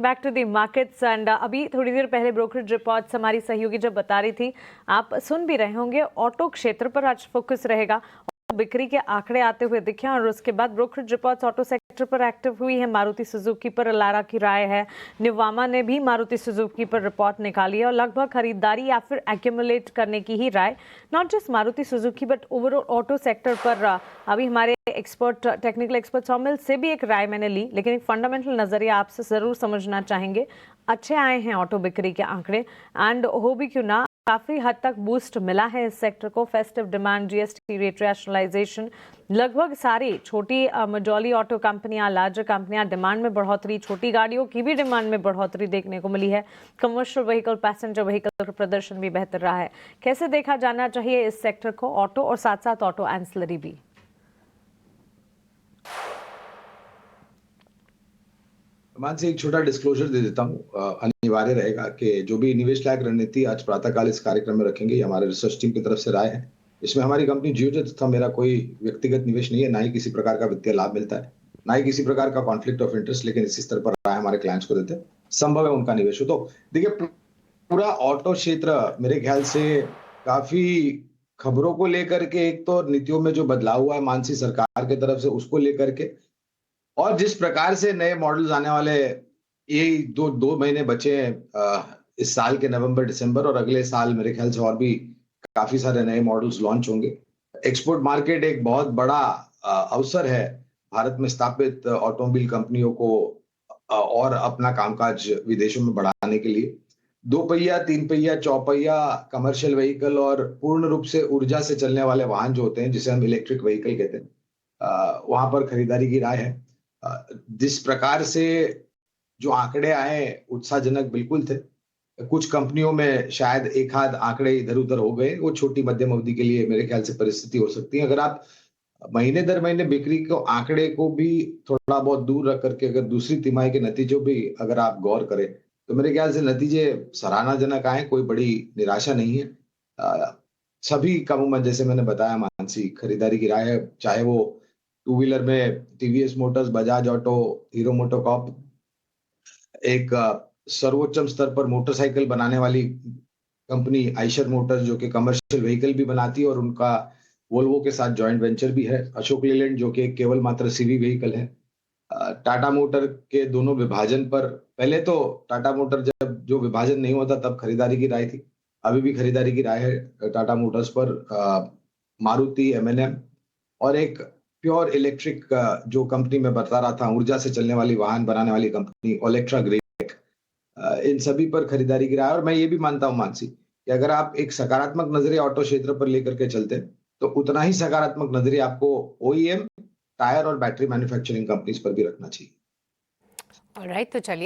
Back to the markets and अभी थोड़ी देर पहले ब्रोकरेज रिपोर्ट्स हमारी सहयोगी जब बता रही थी, आप सुन भी रहे होंगे, ऑटो क्षेत्र पर आज फोकस रहेगा। बिक्री के आंकड़े आते हुए दिखे और उसके बाद ब्रोकरेज रिपोर्ट्स ऑटो सेक्टर पर एक्टिव हुई है। मारुति सुजुकी पर लारा की राय है, निवामा ने भी मारुति सुजुकी पर रिपोर्ट निकाली है और लगभग खरीदारी या फिर एक्यूमुलेट करने की ही राय, not just Maruti Suzuki but overall auto sector पर। अभी हमारे एक्सपर्ट, टेक्निकल एक्सपर्ट सौमिल से भी एक राय मैंने ली, लेकिन एक फंडामेंटल नजरिया आपसे जरूर समझना चाहेंगे। अच्छे आए हैं ऑटो बिक्री के आंकड़े एंड हो भी क्यों ना, काफी हद तक बूस्ट मिला है इस सेक्टर को। Festive demand, GST rate rationalisation, लगभग सारी छोटी मजौली ऑटो कंपनियां, लार्जर कंपनियां डिमांड में बढ़ोतरी, छोटी गाड़ियों की भी डिमांड में बढ़ोतरी देखने को मिली है। कमर्शियल व्हीकल, पैसेंजर व्हीकल का प्रदर्शन भी बेहतर रहा है। कैसे देखा जाना चाहिए इस सेक्टर को, ऑटो और साथ साथ ऑटो एंसिलरी भी? मानसी, एक छोटा डिस्क्लोजर दे देता हूँ। अनिवार्य रहेगा कि जो भी निवेश लायक रणनीति आज प्रातःकाल इस कार्यक्रम में रखेंगे, ये हमारे रिसर्च टीम की तरफ से राय है। इसमें हमारी कंपनी जियोजेट तथा मेरा कोई व्यक्तिगत निवेश नहीं है, ना ही किसी प्रकार का वित्तीय लाभ मिलता है, ना ही किसी प्रकार का कॉन्फ्लिक्ट ऑफ इंटरेस्ट। लेकिन इसी स्तर पर राय हमारे क्लाइंट्स को देते हैं, संभव है उनका निवेश हो। तो देखिए, पूरा ऑटो क्षेत्र मेरे ख्याल से काफी खबरों को लेकर के, एक तो नीतियों में जो बदलाव हुआ है मानसी सरकार की तरफ से, उसको लेकर के, और जिस प्रकार से नए मॉडल्स आने वाले, ये दो दो महीने बचे हैं इस साल के नवंबर दिसंबर, और अगले साल मेरे ख्याल से और भी काफी सारे नए मॉडल्स लॉन्च होंगे। एक्सपोर्ट मार्केट एक बहुत बड़ा अवसर है भारत में स्थापित ऑटोमोबाइल कंपनियों को और अपना कामकाज विदेशों में बढ़ाने के लिए। दो पहिया, तीन पहिया, चौपहिया, कमर्शियल व्हीकल और पूर्ण रूप से ऊर्जा से चलने वाले वाहन जो होते हैं, जिसे हम इलेक्ट्रिक व्हीकल कहते हैं, वहां पर खरीदारी की राय है। जिस प्रकार से जो आंकड़े आए, उत्साहजनक बिल्कुल थे। कुछ कंपनियों में शायद एक आध आंकड़े इधर उधर हो गए, वो छोटी मध्यम अवधि के लिए मेरे ख्याल से परिस्थिति हो सकती है। अगर आप महीने दर महीने बिक्री को आंकड़े को भी थोड़ा बहुत दूर रख करके अगर दूसरी तिमाही के नतीजों भी अगर आप गौर करें, तो मेरे ख्याल से नतीजे सराहनाजनक आए, कोई बड़ी निराशा नहीं है। सभी कामों में जैसे मैंने बताया मानसी, खरीदारी की राय है, चाहे वो टू व्हीलर में TVS Motors, Bajaj auto, hero MotoCorp, एक सर्वोच्च स्तर पर मोटरसाइकिल बनाने वाली कंपनी आइशर मोटर्स, जो कि कमर्शियल व्हीकल भी बनाती है और उनका वोल्वो के साथ जॉइंट वेंचर भी है। अशोक लेलैंड, जो कि केवल मात्र सीवी व्हीकल है। टाटा मोटर के दोनों विभाजन पर, पहले तो टाटा मोटर जब जो विभाजन नहीं होता तब खरीदारी की राय थी, अभी भी खरीदारी की राय है टाटा मोटर्स पर। मारुति, एमएनएम, और एक प्योर इलेक्ट्रिक जो कंपनी मैं बता रहा था, ऊर्जा से चलने वाली वाहन बनाने वाली कंपनी ओलेक्ट्रा ग्रेक, इन सभी पर खरीदारी की राय। और मैं ये भी मानता हूं मानसी, कि अगर आप एक सकारात्मक नजरिया ऑटो क्षेत्र पर लेकर के चलते हैं, तो उतना ही सकारात्मक नजरिया आपको ओईएम, टायर और बैटरी मैन्युफैक्चरिंग कंपनीज पर भी रखना चाहिए। ऑलराइट, तो चलिए